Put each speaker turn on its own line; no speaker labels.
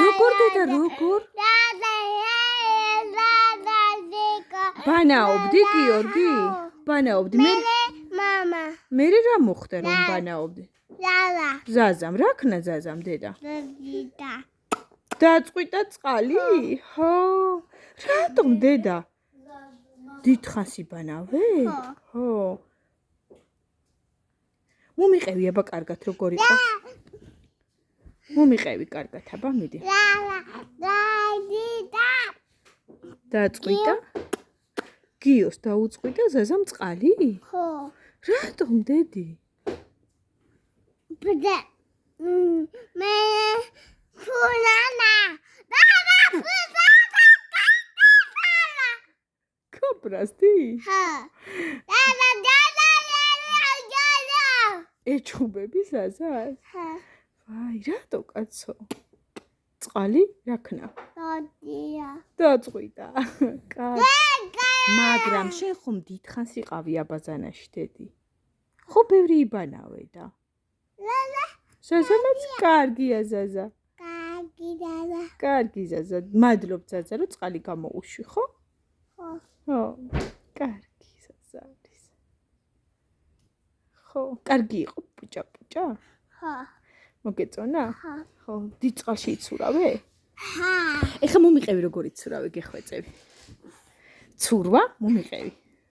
როგორ დედა როგორ ბანაობდი გიორგი ბანაობდი მე რა მოხდა რომ ბანაობდი ზაზამ რა ქნა ზაზამ დედა დაწყვიტა წყალი ხო რატომ დედა დიდხანს იბანავე ხო მომიყევი აბა კარგად როგორ იყო მომიყევი კარგად აბა მიდი დაწყვიტა გიოს დაუწყვიტა ზაზამ წყალი
ხო
რატომ დედი
მე
კობრასდი
ხო
ეჩუბები ზაზას ვაი რატო კაცო წყალი რა ქნა დაწყვიტა მაგრამ შენ ხომ დიდხანს იყავი აბაზანაში დედი ხო ბევრი იბანავე და ზაზამაც კარგია ზაზა კარგი ზაზა მადლობ ზაზა რომ წყალი გამოუშვი ხო ხო კარგი ზაზა არის ხო კარგი იყო პუჭა პუჭა
ხო
მოგეწონა ხო დიდ წყალში იცურავე
ხა
ეხლა მომიყევი როგორ იცურავე გეხვეწები ცურვა მომიყევი